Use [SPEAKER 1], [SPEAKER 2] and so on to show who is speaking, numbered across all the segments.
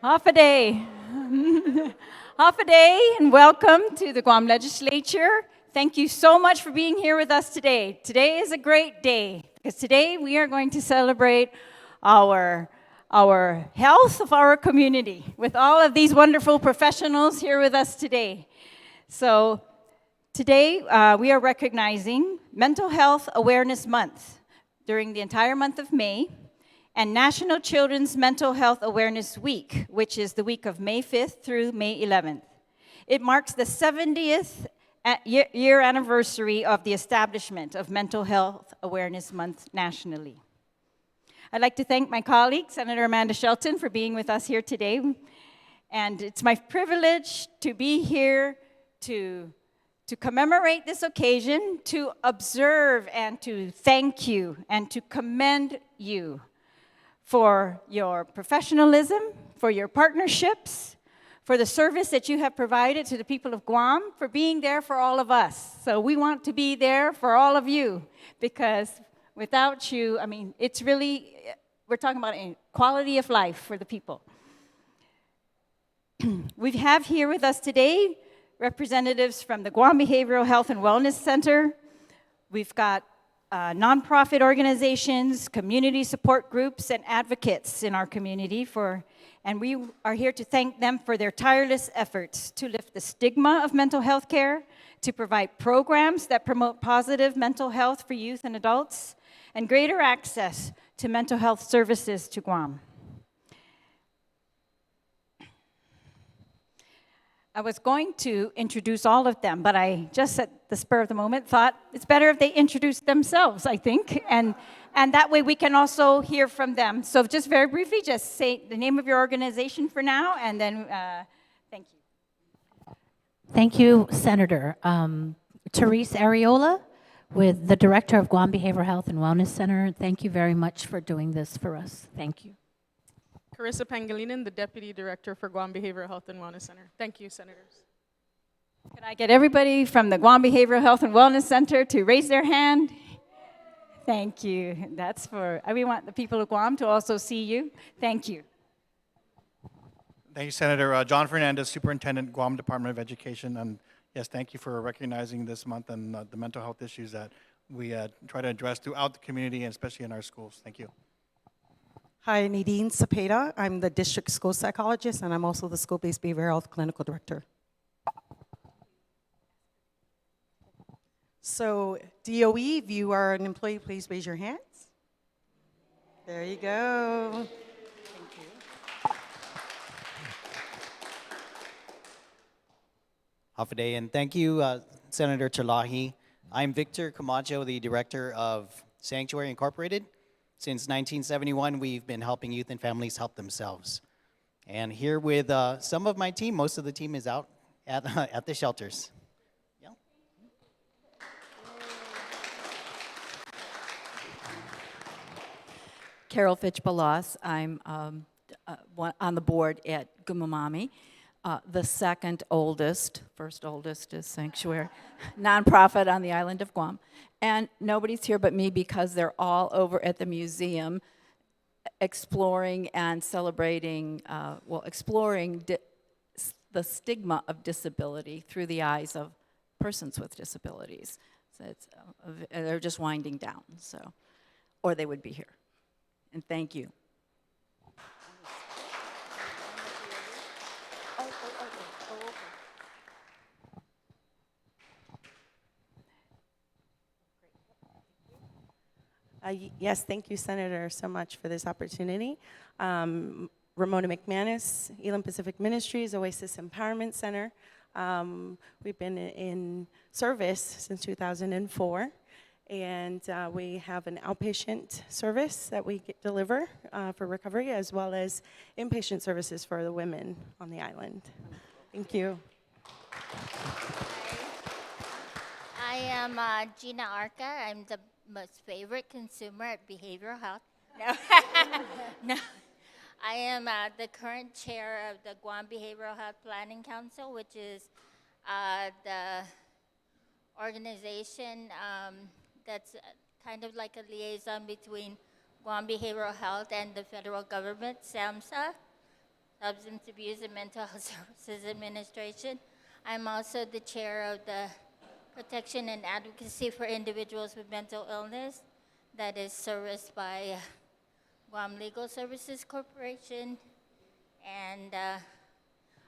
[SPEAKER 1] Half a day. Half a day, and welcome to the Guam Legislature. Thank you so much for being here with us today. Today is a great day because today we are going to celebrate our health of our community with all of these wonderful professionals here with us today. So today we are recognizing Mental Health Awareness Month during the entire month of May, and National Children's Mental Health Awareness Week, which is the week of May 5th through May 11th. It marks the 70th year anniversary of the establishment of Mental Health Awareness Month nationally. I'd like to thank my colleague, Senator Amanda Shelton, for being with us here today. And it's my privilege to be here to commemorate this occasion, to observe and to thank you and to commend you for your professionalism, for your partnerships, for the service that you have provided to the people of Guam, for being there for all of us. So we want to be there for all of you, because without you, I mean, it's really, we're talking about a quality of life for the people. We have here with us today representatives from the Guam Behavioral Health and Wellness Center. We've got nonprofit organizations, community support groups, and advocates in our community and we are here to thank them for their tireless efforts to lift the stigma of mental health care, to provide programs that promote positive mental health for youth and adults, and greater access to mental health services to Guam. I was going to introduce all of them, but I just at the spur of the moment thought it's better if they introduce themselves, I think, and that way we can also hear from them. So just very briefly, just say the name of your organization for now, and then thank you.
[SPEAKER 2] Thank you, Senator. Therese Areola, with the Director of Guam Behavioral Health and Wellness Center. Thank you very much for doing this for us. Thank you.
[SPEAKER 3] Carissa Pangilinan, the Deputy Director for Guam Behavioral Health and Wellness Center. Thank you, Senators.
[SPEAKER 1] Can I get everybody from the Guam Behavioral Health and Wellness Center to raise their hand? Thank you. That's we want the people of Guam to also see you. Thank you.
[SPEAKER 4] Thank you, Senator. John Fernandez, Superintendent, Guam Department of Education. And yes, thank you for recognizing this month and the mental health issues that we try to address throughout the community and especially in our schools. Thank you.
[SPEAKER 5] Hi, Nadine Cepeda. I'm the district school psychologist, and I'm also the school-based behavioral health clinical director. So, DOE, if you are an employee, please raise your hands. There you go. Thank you.
[SPEAKER 6] Half a day, and thank you, Senator Terlaje. I'm Victor Camacho, the Director of Sanctuary Incorporated. Since 1971, we've been helping youth and families help themselves. And here with some of my team, most of the team is out at the shelters. Yeah.
[SPEAKER 7] Carol Fitch-Balas. I'm on the board at Gumamami, the second oldest, first oldest is Sanctuary, nonprofit on the island of Guam. And nobody's here but me because they're all over at the museum exploring and celebrating, exploring the stigma of disability through the eyes of persons with disabilities. So they're just winding down, so, or they would be here. And thank you.
[SPEAKER 8] Yes, thank you, Senator, so much for this opportunity. Ramona McManus, Elam Pacific Ministries, Oasis Empowerment Center. We've been in service since 2004, and we have an outpatient service that we deliver for recovery, as well as inpatient services for the women on the island. Thank you.
[SPEAKER 9] I am Gina Arca. I'm the most favorite consumer at behavioral health. No, no. I am the current chair of the Guam Behavioral Health Planning Council, which is the organization that's kind of like a liaison between Guam Behavioral Health and the federal government, SAMHSA. Substance Abuse and Mental Health Services Administration. I'm also the chair of the Protection and Advocacy for Individuals with Mental Illness that is serviced by Guam Legal Services Corporation, and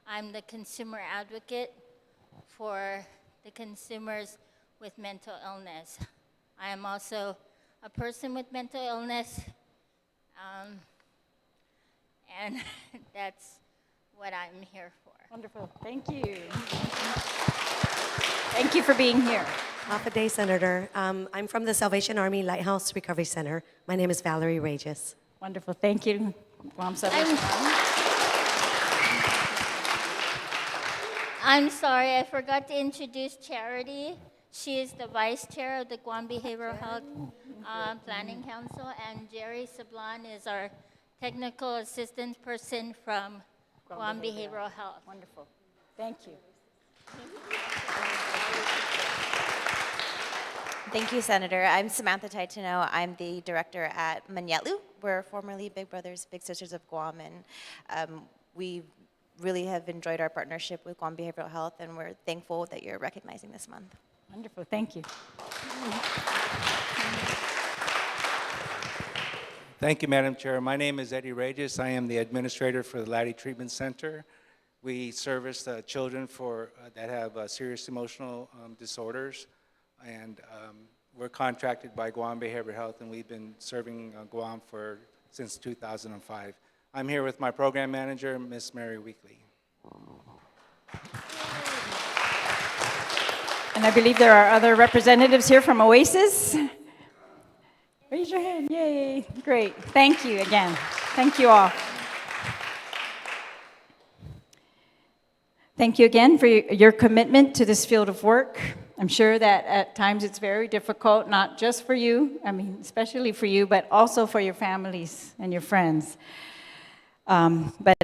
[SPEAKER 9] I'm the consumer advocate for the consumers with mental illness. I am also a person with mental illness, and that's what I'm here for.
[SPEAKER 1] Wonderful. Thank you. Thank you for being here.
[SPEAKER 10] Half a day, Senator. I'm from the Salvation Army Lighthouse Recovery Center. My name is Valerie Regis.
[SPEAKER 1] Wonderful. Thank you, Guam Salvation Army.
[SPEAKER 9] I'm sorry, I forgot to introduce Charity. She is the vice chair of the Guam Behavioral Health Planning Council, and Jerry Sablan is our technical assistance person from Guam Behavioral Health.
[SPEAKER 1] Wonderful. Thank you.
[SPEAKER 11] Thank you, Senator. I'm Samantha Taitano. I'm the director at Manyetlu. We're formerly Big Brothers, Big Sisters of Guam, and we really have enjoyed our partnership with Guam Behavioral Health, and we're thankful that you're recognizing this month.
[SPEAKER 1] Wonderful. Thank you.
[SPEAKER 12] Thank you, Madam Chair. My name is Eddie Regis. I am the administrator for the Laddie Treatment Center. We service children that have serious emotional disorders, and we're contracted by Guam Behavioral Health, and we've been serving Guam since 2005. I'm here with my program manager, Miss Mary Weekly.
[SPEAKER 1] And I believe there are other representatives here from Oasis. Raise your hand. Yay. Great. Thank you again. Thank you all. Thank you again for your commitment to this field of work. I'm sure that at times it's very difficult, not just for you, especially for you, but also for your families and your friends. But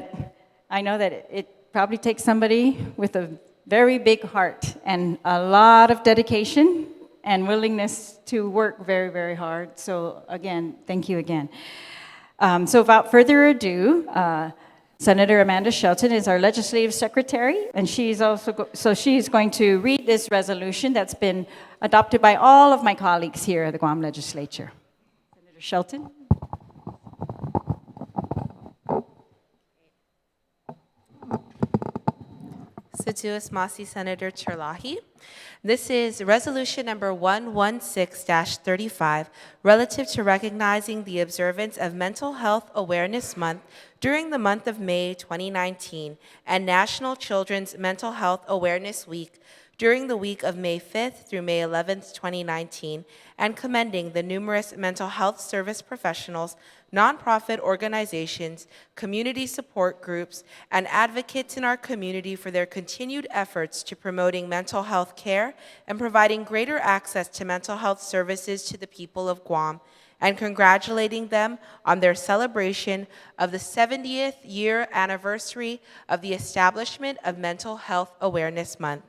[SPEAKER 1] I know that it probably takes somebody with a very big heart and a lot of dedication and willingness to work very, very hard. So again, thank you again. So without further ado, Senator Amanda Shelton is our legislative secretary, and she's going to read this resolution that's been adopted by all of my colleagues here at the Guam Legislature. Senator Shelton.
[SPEAKER 13] Situus Masi Senator Terlaje. This is resolution number 116-35 relative to recognizing the observance of Mental Health Awareness Month during the month of May 2019 and National Children's Mental Health Awareness Week during the week of May 5th through May 11th, 2019, and commending the numerous mental health service professionals, nonprofit organizations, community support groups, and advocates in our community for their continued efforts to promoting mental health care and providing greater access to mental health services to the people of Guam, and congratulating them on their celebration of the 70th year anniversary of the establishment of Mental Health Awareness Month.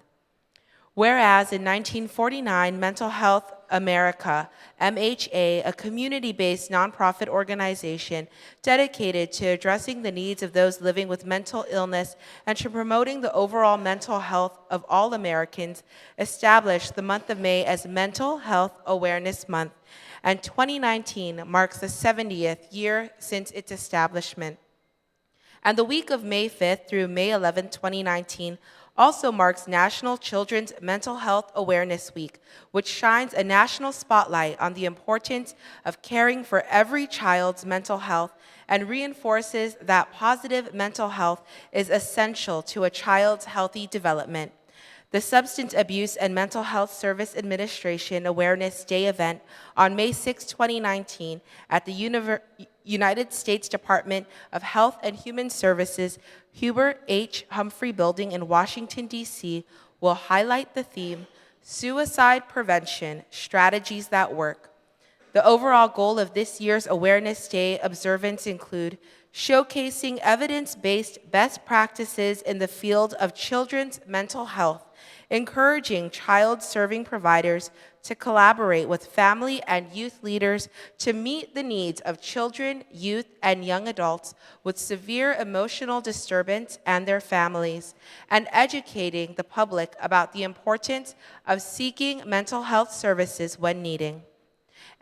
[SPEAKER 13] Whereas in 1949, Mental Health America, MHA, a community-based nonprofit organization dedicated to addressing the needs of those living with mental illness and to promoting the overall mental health of all Americans, established the month of May as Mental Health Awareness Month, and 2019 marks the 70th year since its establishment. And the week of May 5th through May 11th, 2019, also marks National Children's Mental Health Awareness Week, which shines a national spotlight on the importance of caring for every child's mental health and reinforces that positive mental health is essential to a child's healthy development. The Substance Abuse and Mental Health Service Administration Awareness Day event on May 6, 2019 at the United States Department of Health and Human Services Hubert H. Humphrey Building in Washington, D.C. will highlight the theme, Suicide Prevention, Strategies That Work. The overall goal of this year's Awareness Day observance include showcasing evidence-based best practices in the field of children's mental health, encouraging child-serving providers to collaborate with family and youth leaders to meet the needs of children, youth, and young adults with severe emotional disturbance and their families, and educating the public about the importance of seeking mental health services when needing,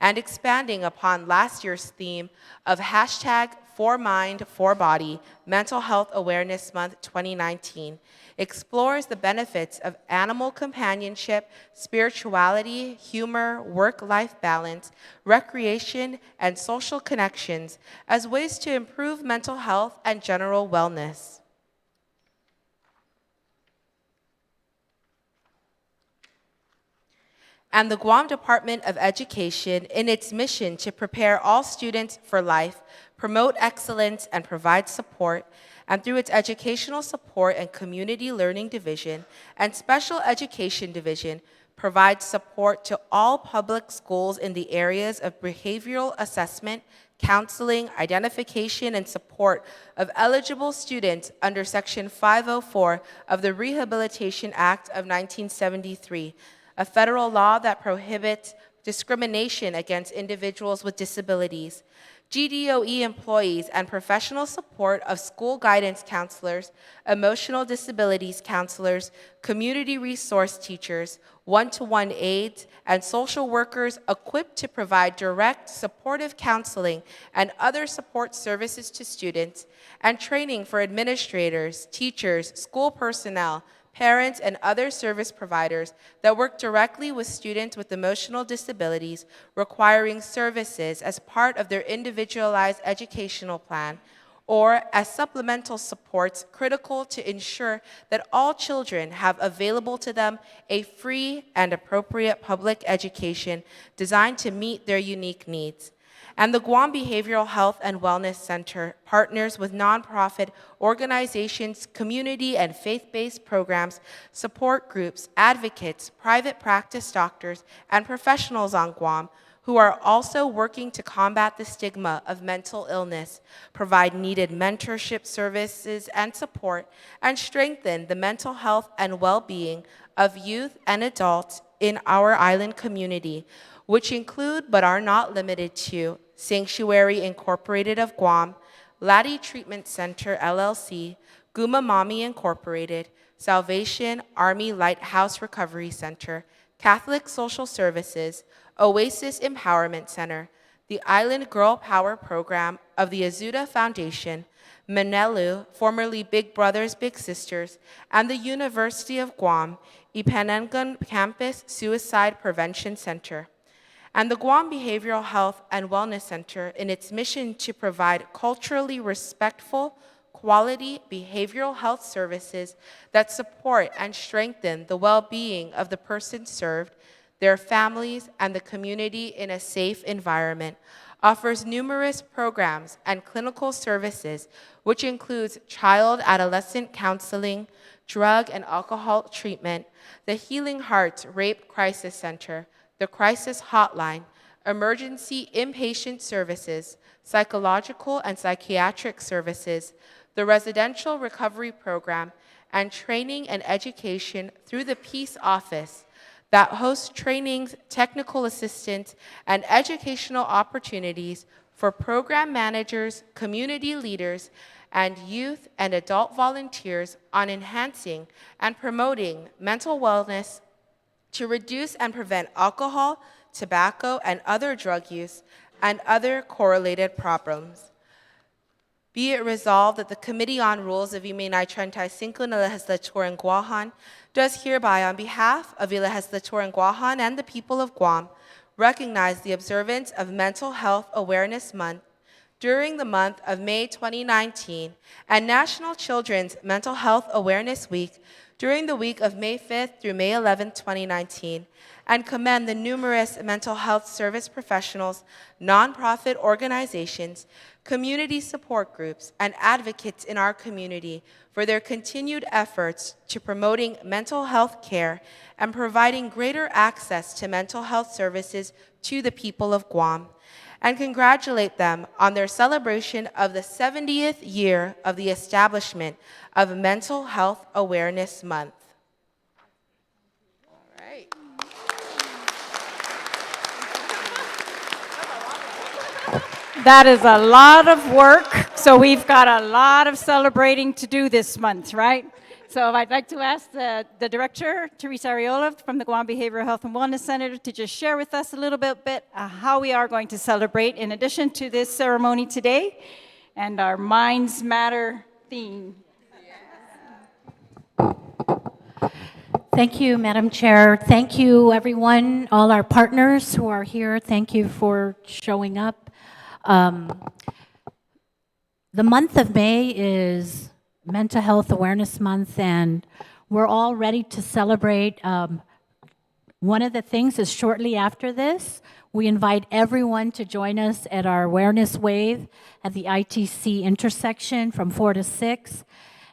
[SPEAKER 13] and expanding upon last year's theme of hashtag For Mind, For Body, Mental Health Awareness Month 2019, explores the benefits of animal companionship, spirituality, humor, work-life balance, recreation, and social connections as ways to improve mental health and general wellness. And the Guam Department of Education, in its mission to prepare all students for life, promote excellence, and provide support, and through its Educational Support and Community Learning Division and Special Education Division, provides support to all public schools in the areas of behavioral assessment, counseling, identification, and support of eligible students under Section 504 of the Rehabilitation Act of 1973, a federal law that prohibits discrimination against individuals with disabilities. GDOE employees and professional support of school guidance counselors, emotional disabilities counselors, community resource teachers, one-to-one aides, and social workers equipped to provide direct supportive counseling and other support services to students, and training for administrators, teachers, school personnel, parents, and other service providers that work directly with students with emotional disabilities requiring services as part of their individualized educational plan, or as supplemental supports critical to ensure that all children have available to them a free and appropriate public education designed to meet their unique needs. And the Guam Behavioral Health and Wellness Center partners with nonprofit organizations, community and faith-based programs, support groups, advocates, private practice doctors, and professionals on Guam who are also working to combat the stigma of mental illness, provide needed mentorship services and support, and strengthen the mental health and well-being of youth and adults in our island community, which include but are not limited to Sanctuary Incorporated of Guam, Laddie Treatment Center, LLC, Gumamami Incorporated, Salvation Army Lighthouse Recovery Center, Catholic Social Services, Oasis Empowerment Center, the Island Girl Power Program of the Azuda Foundation, Manelu, formerly Big Brothers Big Sisters, and the University of Guam, Ipanengan Campus Suicide Prevention Center. And the Guam Behavioral Health and Wellness Center, in its mission to provide culturally respectful, quality behavioral health services that support and strengthen the well-being of the person served, their families, and the community in a safe environment, offers numerous programs and clinical services, which includes child-adolescent counseling, drug and alcohol treatment, the Healing Hearts Rape Crisis Center, the Crisis Hotline, emergency inpatient services, psychological and psychiatric services, the Residential Recovery Program, and training and education through the Peace Office that hosts trainings, technical assistance, and educational opportunities for program managers, community leaders, and youth and adult volunteers on enhancing and promoting mental wellness to reduce and prevent alcohol, tobacco, and other drug use, and other correlated problems. Be it resolved that the Committee on Rules of Iminay 35 na Legislatura in Guahan does hereby, on behalf of the Legislatura in Guahan and the people of Guam, recognize the observance of Mental Health Awareness Month during the month of May 2019 and National Children's Mental Health Awareness Week during the week of May 5th through May 11th, 2019, and commend the numerous mental health service professionals, nonprofit organizations, community support groups, and advocates in our community for their continued efforts to promoting mental health care and providing greater access to mental health services to the people of Guam, and congratulate them on their celebration of the 70th year of the establishment of Mental Health Awareness Month.
[SPEAKER 1] That is a lot of work. So we've got a lot of celebrating to do this month, right? So I'd like to ask the director, Therese Areola from the Guam Behavioral Health and Wellness Center, to just share with us a little bit how we are going to celebrate in addition to this ceremony today and our Minds Matter theme.
[SPEAKER 2] Thank you, Madam Chair. Thank you, everyone, all our partners who are here. Thank you for showing up. The month of May is Mental Health Awareness Month, and we're all ready to celebrate. One of the things is shortly after this, we invite everyone to join us at our awareness wave at the ITC intersection from 4 to 6.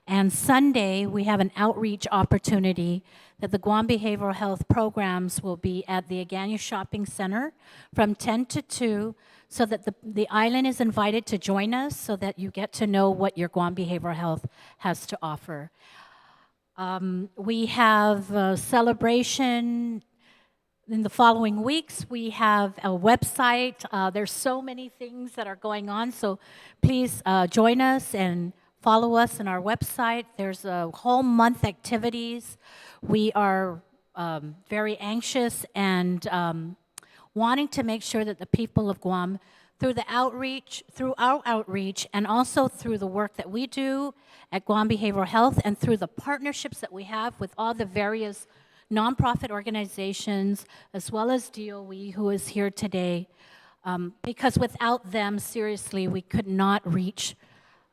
[SPEAKER 2] And Sunday, we have an outreach opportunity that the Guam Behavioral Health programs will be at the Agana Shopping Center from 10 to 2, so that the island is invited to join us so that you get to know what your Guam Behavioral Health has to offer. We have a celebration in the following weeks. We have a website. There's so many things that are going on, so please join us and follow us on our website. There's a whole month activities. We are very anxious and wanting to make sure that the people of Guam, through our outreach, and also through the work that we do at Guam Behavioral Health, and through the partnerships that we have with all the various nonprofit organizations, as well as DOE, who is here today, because without them, seriously, we could not reach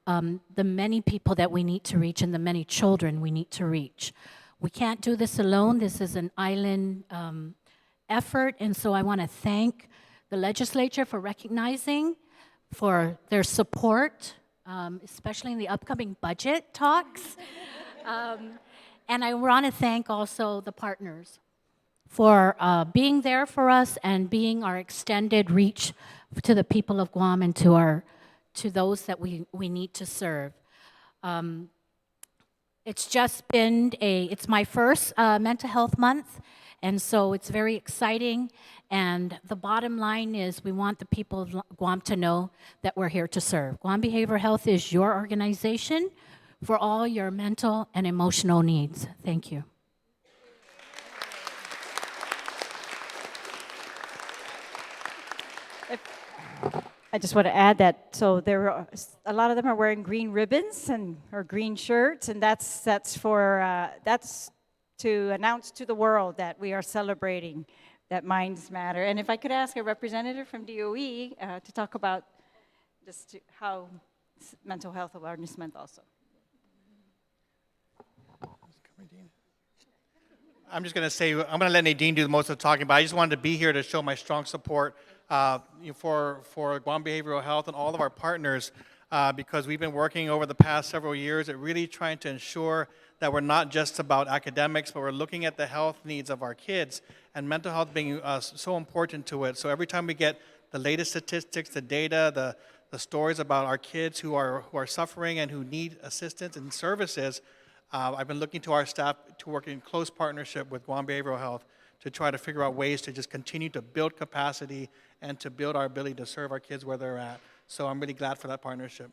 [SPEAKER 2] the many people that we need to reach and the many children we need to reach. We can't do this alone. This is an island effort, and so I want to thank the legislature for recognizing, for their support, especially in the upcoming budget talks. And I want to thank also the partners for being there for us and being our extended reach to the people of Guam and to those that we need to serve. It's just been it's my first mental health month, and so it's very exciting. And the bottom line is we want the people of Guam to know that we're here to serve. Guam Behavioral Health is your organization for all your mental and emotional needs. Thank you.
[SPEAKER 1] I just want to add that, so there are, a lot of them are wearing green ribbons or green shirts, and that's to announce to the world that we are celebrating that Minds Matter. And if I could ask a representative from DOE to talk about just how Mental Health Awareness Month also.
[SPEAKER 4] I'm just going to say, I'm going to let Nadine do most of the talking, but I just wanted to be here to show my strong support for Guam Behavioral Health and all of our partners, because we've been working over the past several years at really trying to ensure that we're not just about academics, but we're looking at the health needs of our kids, and mental health being so important to it. So every time we get the latest statistics, the data, the stories about our kids who are suffering and who need assistance and services, I've been looking to our staff to work in close partnership with Guam Behavioral Health to try to figure out ways to just continue to build capacity and to build our ability to serve our kids where they're at. So I'm really glad for that partnership.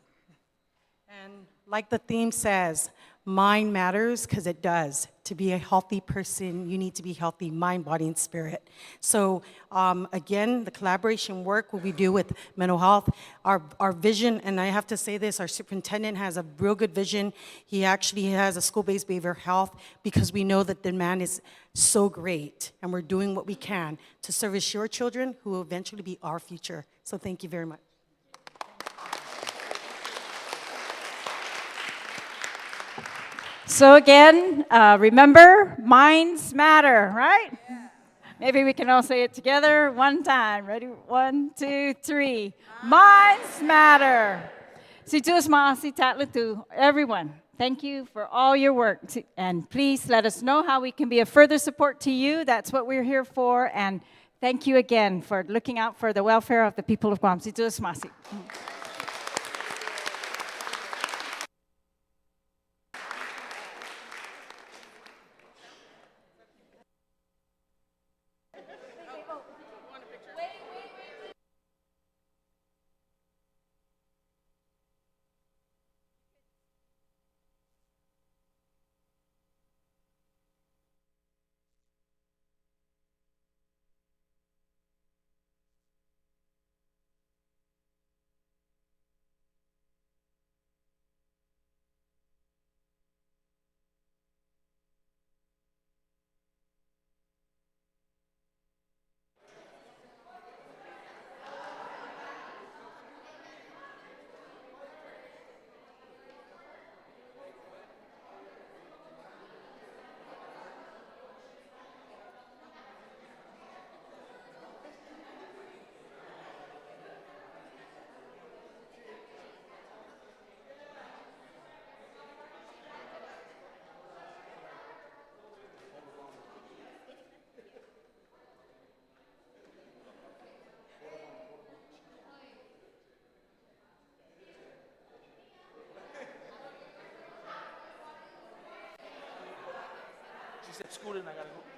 [SPEAKER 5] And like the theme says, mind matters, because it does. To be a healthy person, you need to be healthy, mind, body, and spirit. So again, the collaboration work, what we do with mental health, our vision, and I have to say this, our superintendent has a real good vision. He actually has a school-based behavioral health, because we know that the demand is so great, and we're doing what we can to service your children who will eventually be our future. So thank you very much.
[SPEAKER 1] So again, remember, minds matter, right? Yeah. Maybe we can all say it together one time. Ready? 1, 2, 3. Minds matter. Si tus ma si tatlatu. Everyone, thank you for all your work. And please let us know how we can be a further support to you. That's what we're here for. And thank you again for looking out for the welfare of the people of Guam. Si tus ma si.
[SPEAKER 14] at school and I gotta go.